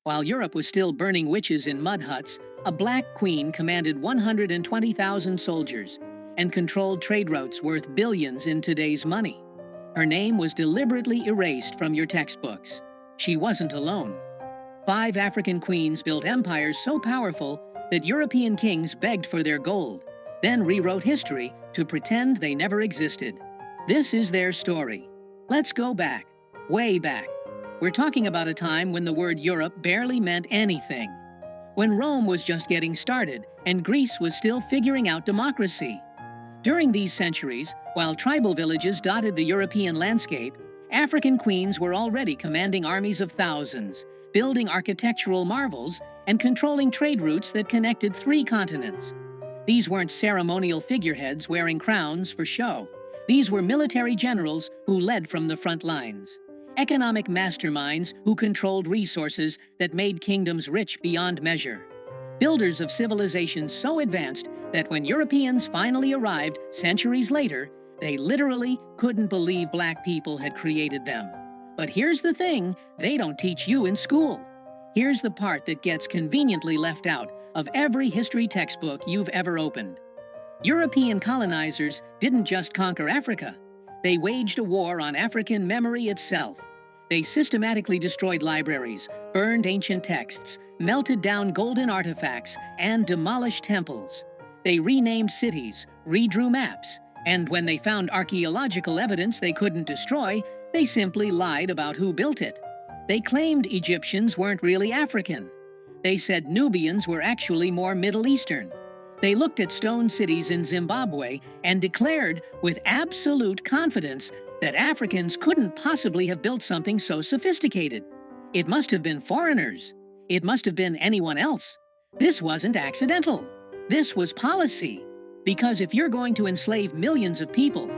While Europe was still burning witches in mud huts, a black queen commanded 120,000 soldiers and controlled trade routes worth billions in today's money. Her name was deliberately erased from your textbooks. She wasn't alone. 5 African queens built empires so powerful that European kings begged for their gold, then rewrote history to pretend they never existed. This is their story. Let's go back, way back. We're talking about a time when the word Europe barely meant anything. When Rome was just getting started and Greece was still figuring out democracy. During these centuries, while tribal villages dotted the European landscape, African queens were already commanding armies of thousands, building architectural marvels, and controlling trade routes that connected 3 continents. These weren't ceremonial figureheads wearing crowns for show. These were military generals who led from the front lines. Economic masterminds who controlled resources that made kingdoms rich beyond measure. Builders of civilizations so advanced that when Europeans finally arrived centuries later, they literally couldn't believe black people had created them. But here's the thing they don't teach you in school. Here's the part that gets conveniently left out of every history textbook you've ever opened. European colonizers didn't just conquer Africa. They waged a war on African memory itself. They systematically destroyed libraries, burned ancient texts, melted down golden artifacts, and demolished temples. They renamed cities, redrew maps, and when they found archaeological evidence they couldn't destroy, they simply lied about who built it. They claimed Egyptians weren't really African. They said Nubians were actually more Middle Eastern. They looked at stone cities in Zimbabwe and declared with absolute confidence that Africans couldn't possibly have built something so sophisticated. It must have been foreigners. It must have been anyone else. This wasn't accidental. This was policy. Because if you're going to enslave millions of people,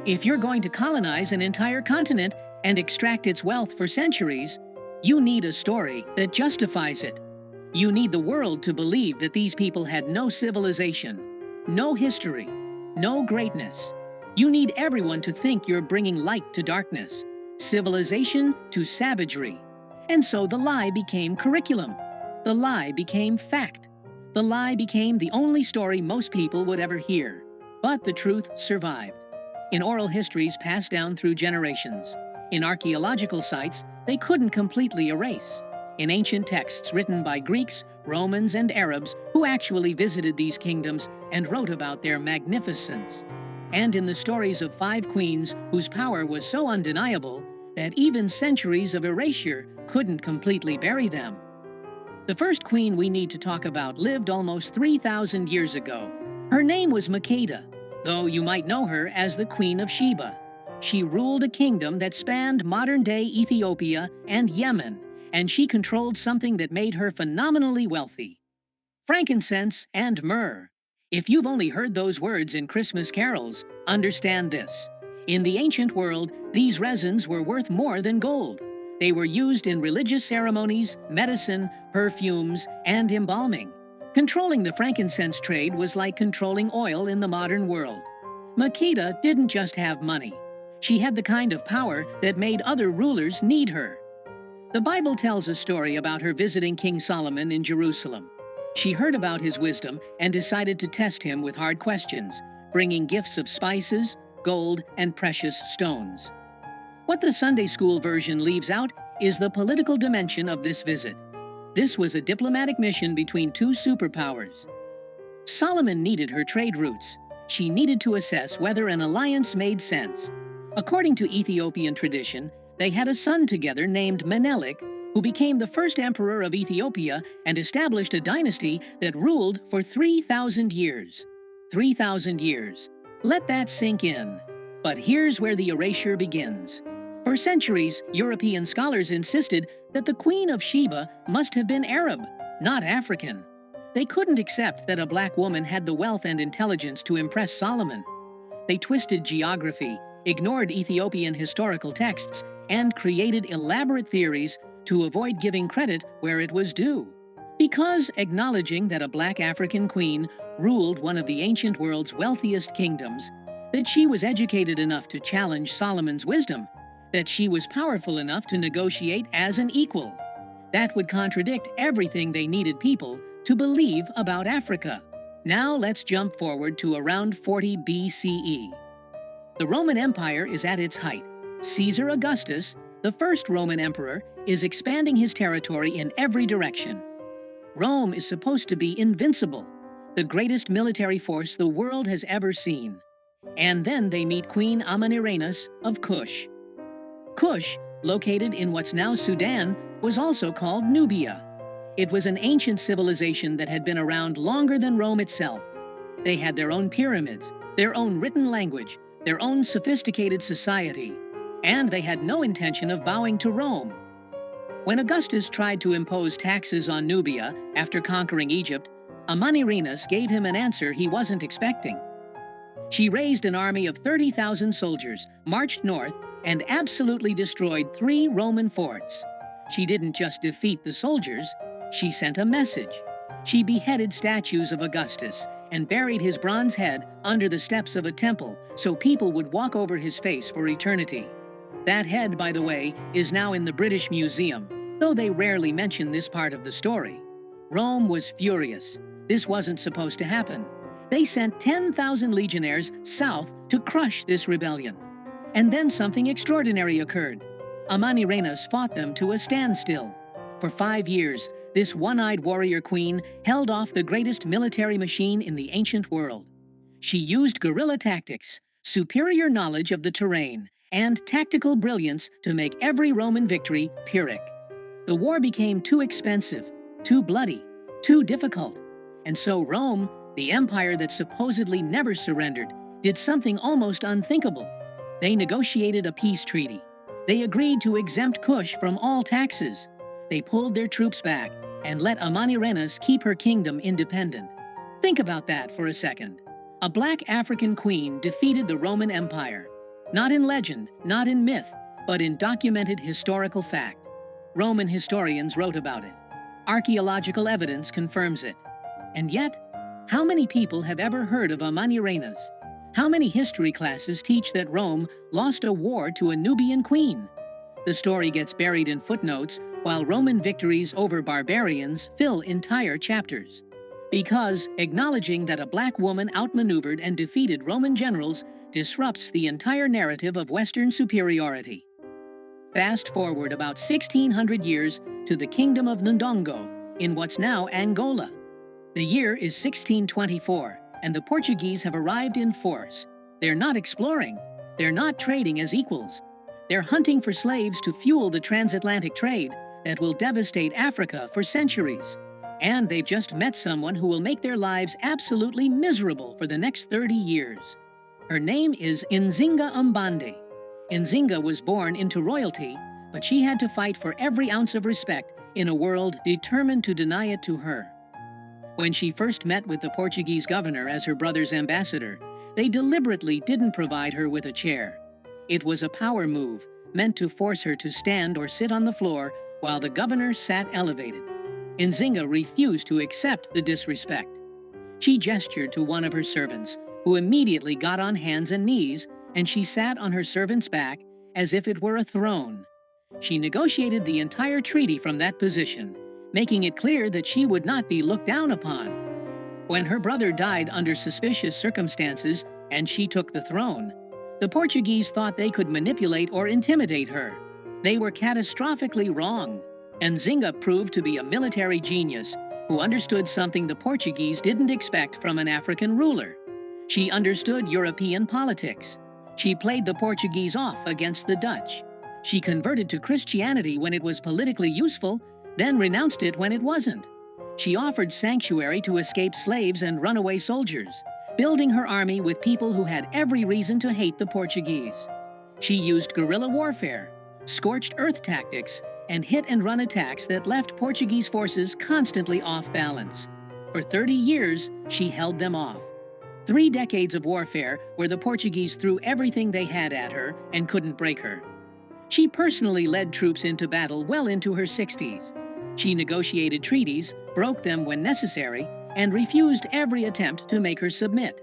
if you're going to colonize an entire continent and extract its wealth for centuries, you need a story that justifies it. You need the world to believe that these people had no civilization, no history, no greatness. You need everyone to think you're bringing light to darkness, civilization to savagery. And so the lie became curriculum. The lie became fact. The lie became the only story most people would ever hear. But the truth survived. In oral histories passed down through generations. In archaeological sites they couldn't completely erase. In ancient texts written by Greeks, Romans, and Arabs who actually visited these kingdoms and wrote about their magnificence. And in the stories of 5 queens whose power was so undeniable that even centuries of erasure couldn't completely bury them. The first queen we need to talk about lived almost 3,000 years ago. Her name was Makeda, though you might know her as the Queen of Sheba. She ruled a kingdom that spanned modern-day Ethiopia and Yemen, and she controlled something that made her phenomenally wealthy: frankincense and myrrh. If you've only heard those words in Christmas carols, understand this. In the ancient world, these resins were worth more than gold. They were used in religious ceremonies, medicine, perfumes, and embalming. Controlling the frankincense trade was like controlling oil in the modern world. Makeda didn't just have money. She had the kind of power that made other rulers need her. The Bible tells a story about her visiting King Solomon in Jerusalem. She heard about his wisdom and decided to test him with hard questions, bringing gifts of spices, gold, and precious stones. What the Sunday school version leaves out is the political dimension of this visit. This was a diplomatic mission between 2 superpowers. Solomon needed her trade routes. She needed to assess whether an alliance made sense. According to Ethiopian tradition, they had a son together named Menelik, who became the first emperor of Ethiopia and established a dynasty that ruled for 3,000 years. 3,000 years. Let that sink in. But here's where the erasure begins. For centuries, European scholars insisted that the Queen of Sheba must have been Arab, not African. They couldn't accept that a black woman had the wealth and intelligence to impress Solomon. They twisted geography, ignored Ethiopian historical texts, and created elaborate theories to avoid giving credit where it was due. Because acknowledging that a black African queen ruled one of the ancient world's wealthiest kingdoms, that she was educated enough to challenge Solomon's wisdom, that she was powerful enough to negotiate as an equal, That would contradict everything they needed people to believe about Africa. Now let's jump forward to around 40 BCE. The Roman Empire is at its height. Caesar Augustus, the first Roman emperor, is expanding his territory in every direction. Rome is supposed to be invincible, the greatest military force the world has ever seen. And then they meet Queen Amanirenas of Kush. Kush, located in what's now Sudan, was also called Nubia. It was an ancient civilization that had been around longer than Rome itself. They had their own pyramids, their own written language, their own sophisticated society, and they had no intention of bowing to Rome. When Augustus tried to impose taxes on Nubia after conquering Egypt, Amanirenas gave him an answer he wasn't expecting. She raised an army of 30,000 soldiers, marched north, and absolutely destroyed 3 Roman forts. She didn't just defeat the soldiers, she sent a message. She beheaded statues of Augustus and buried his bronze head under the steps of a temple so people would walk over his face for eternity. That head, by the way, is now in the British Museum, though they rarely mention this part of the story. Rome was furious. This wasn't supposed to happen. They sent 10,000 legionnaires south to crush this rebellion. And then something extraordinary occurred. Amanirenas fought them to a standstill. For 5 years, this one-eyed warrior queen held off the greatest military machine in the ancient world. She used guerrilla tactics, superior knowledge of the terrain, and tactical brilliance to make every Roman victory Pyrrhic. The war became too expensive, too bloody, too difficult. And so Rome, the empire that supposedly never surrendered, did something almost unthinkable. They negotiated a peace treaty. They agreed to exempt Kush from all taxes. They pulled their troops back and let Amanirenas keep her kingdom independent. Think about that for a second. A black African queen defeated the Roman Empire. Not in legend, not in myth, but in documented historical fact. Roman historians wrote about it. Archaeological evidence confirms it. And yet, how many people have ever heard of Amanirenas? How many history classes teach that Rome lost a war to a Nubian queen? The story gets buried in footnotes, while Roman victories over barbarians fill entire chapters. Because acknowledging that a black woman outmaneuvered and defeated Roman generals disrupts the entire narrative of Western superiority. Fast forward about 1,600 years to the kingdom of Ndongo in what's now Angola. The year is 1624, and the Portuguese have arrived in force. They're not exploring. They're not trading as equals. They're hunting for slaves to fuel the transatlantic trade that will devastate Africa for centuries. And they've just met someone who will make their lives absolutely miserable for the next 30 years. Her name is Nzinga Mbande. Nzinga was born into royalty, but she had to fight for every ounce of respect in a world determined to deny it to her. When she first met with the Portuguese governor as her brother's ambassador, they deliberately didn't provide her with a chair. It was a power move, meant to force her to stand or sit on the floor while the governor sat elevated. Nzinga refused to accept the disrespect. She gestured to one of her servants, who immediately got on hands and knees, and she sat on her servant's back as if it were a throne. She negotiated the entire treaty from that position, making it clear that she would not be looked down upon. When her brother died under suspicious circumstances and she took the throne, the Portuguese thought they could manipulate or intimidate her. They were catastrophically wrong, and Nzinga proved to be a military genius who understood something the Portuguese didn't expect from an African ruler. She understood European politics. She played the Portuguese off against the Dutch. She converted to Christianity when it was politically useful, then renounced it when it wasn't. She offered sanctuary to escaped slaves and runaway soldiers, building her army with people who had every reason to hate the Portuguese. She used guerrilla warfare, scorched earth tactics, and hit-and-run attacks that left Portuguese forces constantly off balance. For 30 years, she held them off. 3 decades of warfare where the Portuguese threw everything they had at her and couldn't break her. She personally led troops into battle well into her 60s. She negotiated treaties, broke them when necessary, and refused every attempt to make her submit.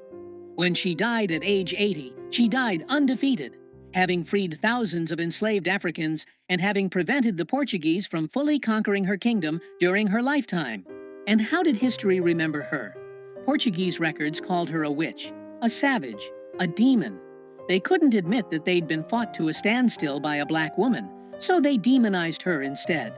When she died at age 80, she died undefeated. having freed thousands of enslaved Africans and having prevented the Portuguese from fully conquering her kingdom during her lifetime. And how did history remember her? Portuguese records called her a witch, a savage, a demon. They couldn't admit that they'd been fought to a standstill by a black woman, so they demonized her instead.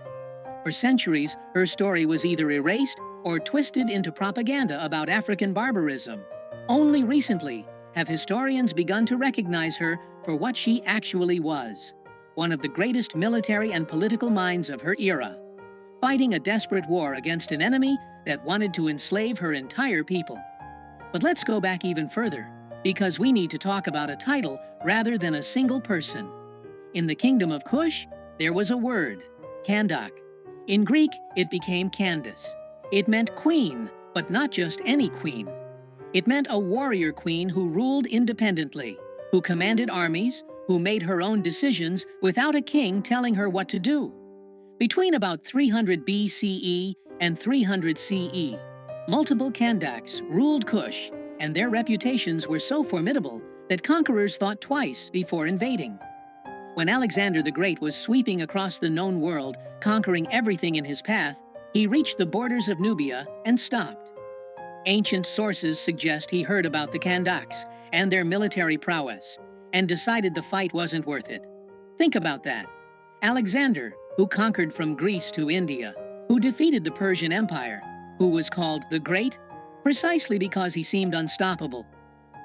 For centuries, her story was either erased or twisted into propaganda about African barbarism. Only recently have historians begun to recognize her for what she actually was, one of the greatest military and political minds of her era, fighting a desperate war against an enemy that wanted to enslave her entire people. But let's go back even further, because we need to talk about a title rather than a single person. In the kingdom of Kush, there was a word, Kandak. In Greek, it became Candace. It meant queen, but not just any queen. It meant a warrior queen who ruled independently, who commanded armies, who made her own decisions without a king telling her what to do. Between about 300 BCE and 300 CE, multiple Kandaks ruled Kush, and their reputations were so formidable that conquerors thought twice before invading. When Alexander the Great was sweeping across the known world, conquering everything in his path, he reached the borders of Nubia and stopped. Ancient sources suggest he heard about the Kandaks and their military prowess, and decided the fight wasn't worth it. Think about that. Alexander, who conquered from Greece to India, who defeated the Persian Empire, who was called the Great, precisely because he seemed unstoppable,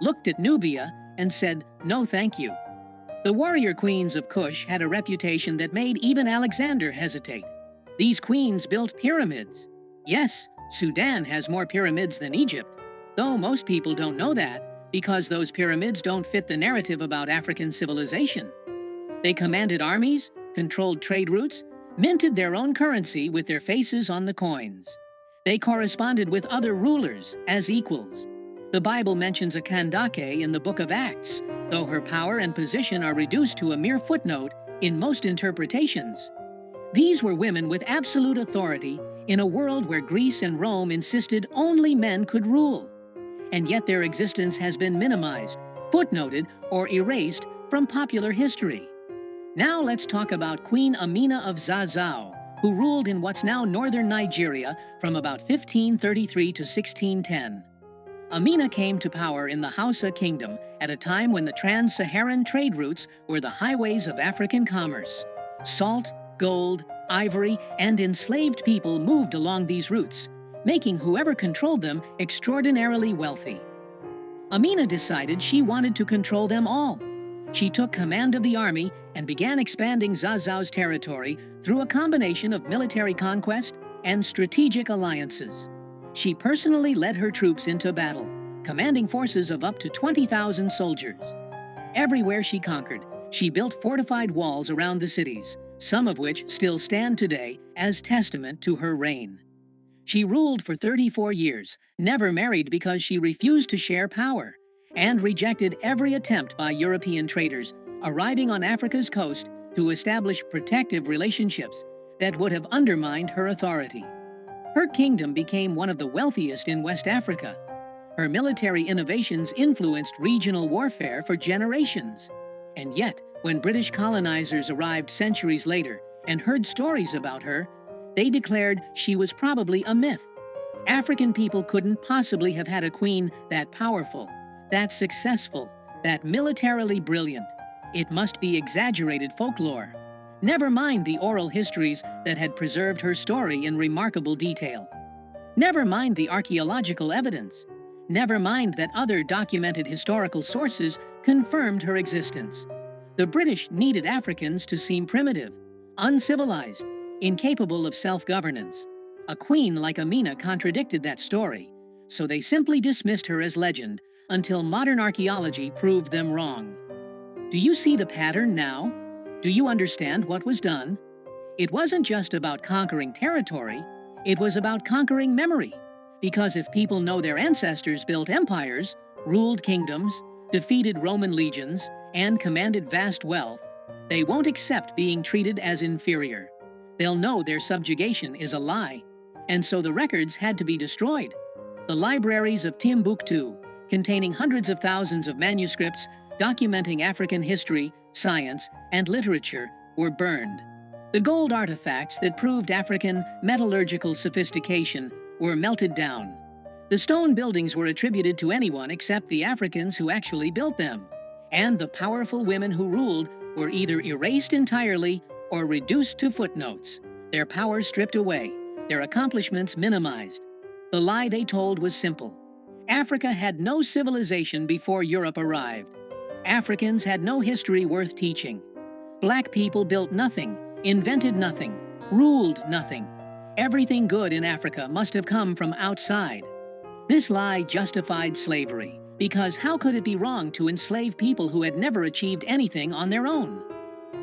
looked at Nubia and said, "No thank you." The warrior queens of Kush had a reputation that made even Alexander hesitate. These queens built pyramids. Yes, Sudan has more pyramids than Egypt, though most people don't know that because those pyramids don't fit the narrative about African civilization. They commanded armies, controlled trade routes, minted their own currency with their faces on the coins. They corresponded with other rulers as equals. The Bible mentions a Kandake in the book of Acts, though her power and position are reduced to a mere footnote in most interpretations. These were women with absolute authority in a world where Greece and Rome insisted only men could rule. And yet their existence has been minimized, footnoted, or erased from popular history. Now let's talk about Queen Amina of Zazzau, who ruled in what's now northern Nigeria from about 1533 to 1610. Amina came to power in the Hausa Kingdom at a time when the trans-Saharan trade routes were the highways of African commerce. Salt, gold, ivory, and enslaved people moved along these routes, making whoever controlled them extraordinarily wealthy. Amina decided she wanted to control them all. She took command of the army and began expanding Zazzau's territory through a combination of military conquest and strategic alliances. She personally led her troops into battle, commanding forces of up to 20,000 soldiers. Everywhere she conquered, she built fortified walls around the cities, some of which still stand today as testament to her reign. She ruled for 34 years, never married because she refused to share power, and rejected every attempt by European traders arriving on Africa's coast to establish protective relationships that would have undermined her authority. Her kingdom became one of the wealthiest in West Africa. Her military innovations influenced regional warfare for generations. And yet, when British colonizers arrived centuries later and heard stories about her, they declared she was probably a myth. African people couldn't possibly have had a queen that powerful, that successful, that militarily brilliant. It must be exaggerated folklore. Never mind the oral histories that had preserved her story in remarkable detail. Never mind the archaeological evidence. Never mind that other documented historical sources confirmed her existence. The British needed Africans to seem primitive, uncivilized, incapable of self-governance. A queen like Amina contradicted that story, so they simply dismissed her as legend until modern archaeology proved them wrong. Do you see the pattern now? Do you understand what was done? It wasn't just about conquering territory, it was about conquering memory. Because if people know their ancestors built empires, ruled kingdoms, defeated Roman legions, and commanded vast wealth, they won't accept being treated as inferior. They'll know their subjugation is a lie, and so the records had to be destroyed. The libraries of Timbuktu, containing hundreds of thousands of manuscripts, documenting African history, science, and literature, were burned. The gold artifacts that proved African metallurgical sophistication were melted down. The stone buildings were attributed to anyone except the Africans who actually built them. And the powerful women who ruled were either erased entirely or reduced to footnotes, their power stripped away, their accomplishments minimized. The lie they told was simple. Africa had no civilization before Europe arrived. Africans had no history worth teaching. Black people built nothing, invented nothing, ruled nothing. Everything good in Africa must have come from outside. This lie justified slavery, because how could it be wrong to enslave people who had never achieved anything on their own?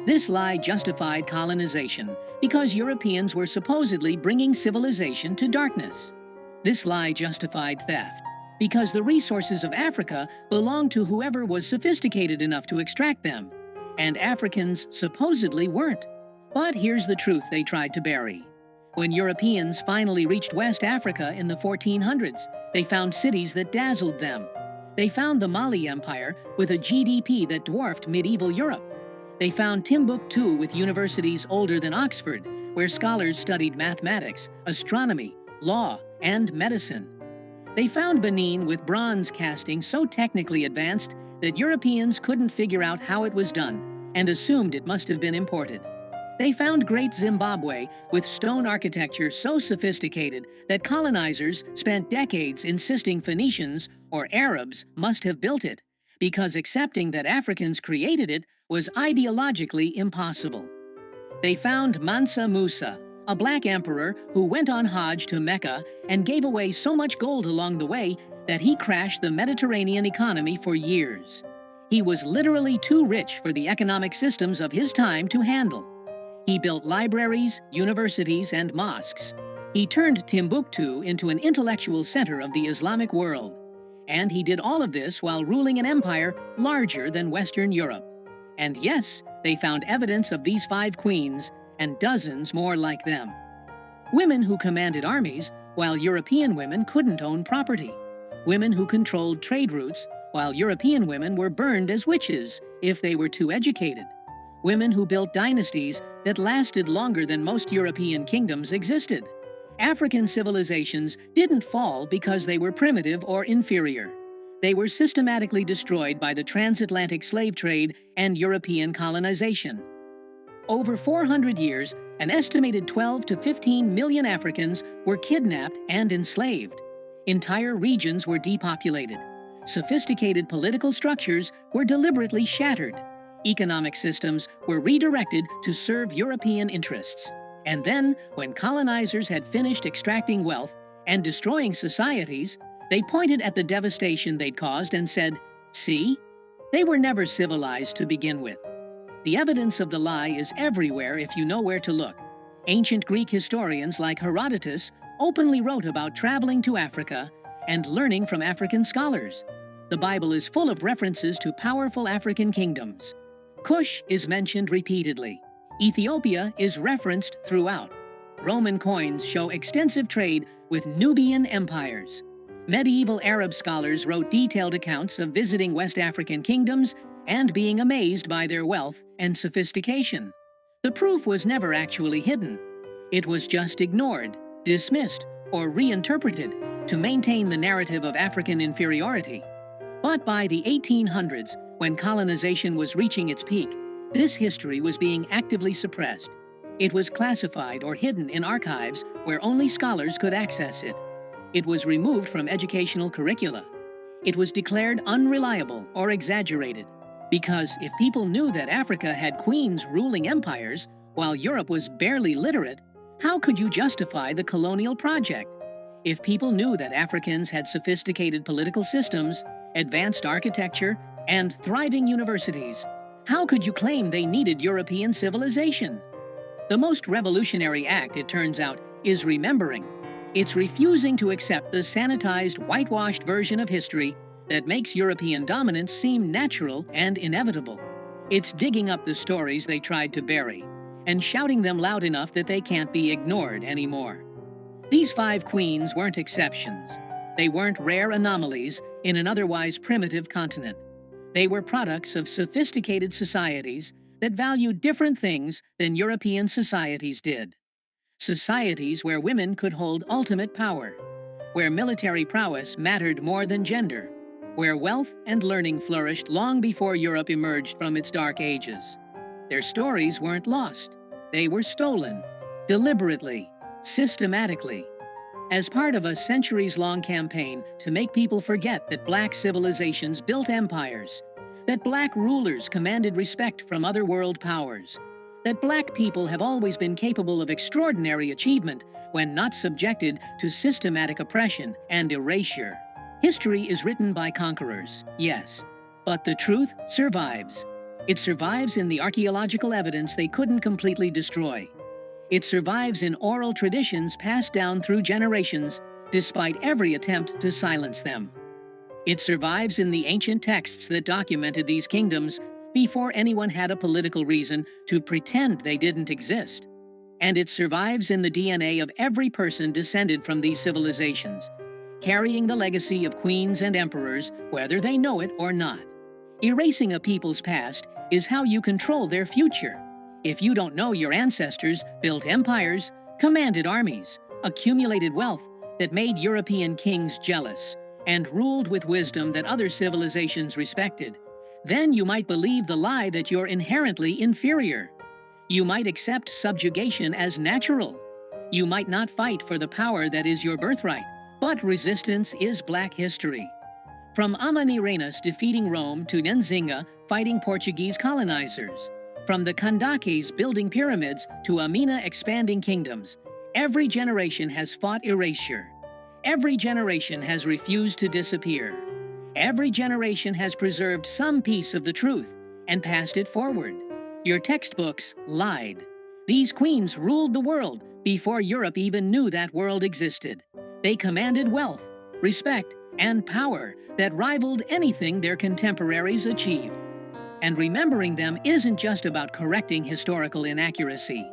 This lie justified colonization, because Europeans were supposedly bringing civilization to darkness. This lie justified theft, because the resources of Africa belonged to whoever was sophisticated enough to extract them, and Africans supposedly weren't. But here's the truth they tried to bury. When Europeans finally reached West Africa in the 1400s, they found cities that dazzled them. They found the Mali Empire with a GDP that dwarfed medieval Europe. They found Timbuktu with universities older than Oxford, where scholars studied mathematics, astronomy, law, and medicine. They found Benin with bronze casting so technically advanced that Europeans couldn't figure out how it was done and assumed it must have been imported. They found Great Zimbabwe with stone architecture so sophisticated that colonizers spent decades insisting Phoenicians or Arabs must have built it, because accepting that Africans created it was ideologically impossible. They found Mansa Musa, a black emperor who went on Hajj to Mecca and gave away so much gold along the way that he crashed the Mediterranean economy for years. He was literally too rich for the economic systems of his time to handle. He built libraries, universities, and mosques. He turned Timbuktu into an intellectual center of the Islamic world. And he did all of this while ruling an empire larger than Western Europe. And yes, they found evidence of these 5 queens and dozens more like them. Women who commanded armies, while European women couldn't own property. Women who controlled trade routes, while European women were burned as witches if they were too educated. Women who built dynasties that lasted longer than most European kingdoms existed. African civilizations didn't fall because they were primitive or inferior. They were systematically destroyed by the transatlantic slave trade and European colonization. Over 400 years, an estimated 12 to 15 million Africans were kidnapped and enslaved. Entire regions were depopulated. Sophisticated political structures were deliberately shattered. Economic systems were redirected to serve European interests. And then, when colonizers had finished extracting wealth and destroying societies, they pointed at the devastation they'd caused and said, "See? They were never civilized to begin with." The evidence of the lie is everywhere if you know where to look. Ancient Greek historians like Herodotus openly wrote about traveling to Africa and learning from African scholars. The Bible is full of references to powerful African kingdoms. Kush is mentioned repeatedly. Ethiopia is referenced throughout. Roman coins show extensive trade with Nubian empires. Medieval Arab scholars wrote detailed accounts of visiting West African kingdoms and being amazed by their wealth and sophistication. The proof was never actually hidden. It was just ignored, dismissed, or reinterpreted to maintain the narrative of African inferiority. But by the 1800s, when colonization was reaching its peak, this history was being actively suppressed. It was classified or hidden in archives where only scholars could access it. It was removed from educational curricula. It was declared unreliable or exaggerated. Because if people knew that Africa had queens ruling empires, while Europe was barely literate, how could you justify the colonial project? If people knew that Africans had sophisticated political systems, advanced architecture, and thriving universities, how could you claim they needed European civilization? The most revolutionary act, it turns out, is remembering. It's refusing to accept the sanitized, whitewashed version of history that makes European dominance seem natural and inevitable. It's digging up the stories they tried to bury and shouting them loud enough that they can't be ignored anymore. These 5 queens weren't exceptions. They weren't rare anomalies in an otherwise primitive continent. They were products of sophisticated societies that valued different things than European societies did. Societies where women could hold ultimate power, where military prowess mattered more than gender, where wealth and learning flourished long before Europe emerged from its dark ages. Their stories weren't lost. They were stolen, deliberately, systematically, as part of a centuries-long campaign to make people forget that black civilizations built empires, that black rulers commanded respect from other world powers, that black people have always been capable of extraordinary achievement when not subjected to systematic oppression and erasure. History is written by conquerors, yes, but the truth survives. It survives in the archaeological evidence they couldn't completely destroy. It survives in oral traditions passed down through generations, despite every attempt to silence them. It survives in the ancient texts that documented these kingdoms before anyone had a political reason to pretend they didn't exist. And it survives in the DNA of every person descended from these civilizations, carrying the legacy of queens and emperors, whether they know it or not. Erasing a people's past is how you control their future. If you don't know your ancestors built empires, commanded armies, accumulated wealth that made European kings jealous, and ruled with wisdom that other civilizations respected, then you might believe the lie that you're inherently inferior. You might accept subjugation as natural. You might not fight for the power that is your birthright, but resistance is black history. From Amanirenas defeating Rome to Nzinga fighting Portuguese colonizers, from the Kandakes building pyramids to Amina expanding kingdoms, every generation has fought erasure. Every generation has refused to disappear. Every generation has preserved some piece of the truth and passed it forward. Your textbooks lied. These queens ruled the world before Europe even knew that world existed. They commanded wealth, respect, and power that rivaled anything their contemporaries achieved. And remembering them isn't just about correcting historical inaccuracy.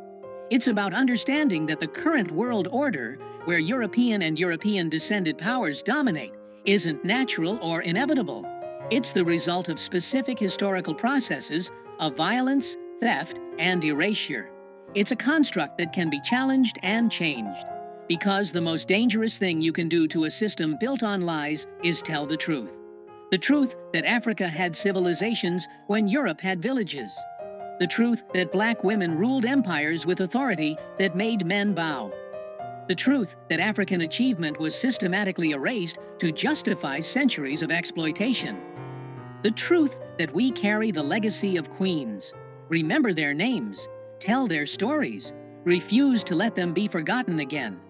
It's about understanding that the current world order, where European and European-descended powers dominate, isn't natural or inevitable. It's the result of specific historical processes of violence, theft, and erasure. It's a construct that can be challenged and changed. Because the most dangerous thing you can do to a system built on lies is tell the truth. The truth that Africa had civilizations when Europe had villages. The truth that black women ruled empires with authority that made men bow. The truth that African achievement was systematically erased to justify centuries of exploitation. The truth that we carry the legacy of queens, remember their names, tell their stories, refuse to let them be forgotten again.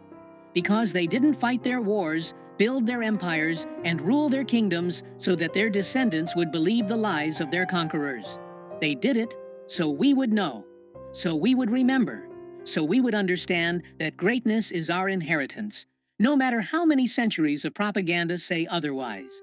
Because they didn't fight their wars, build their empires, and rule their kingdoms so that their descendants would believe the lies of their conquerors. They did it so we would know, so we would remember, so we would understand that greatness is our inheritance, no matter how many centuries of propaganda say otherwise.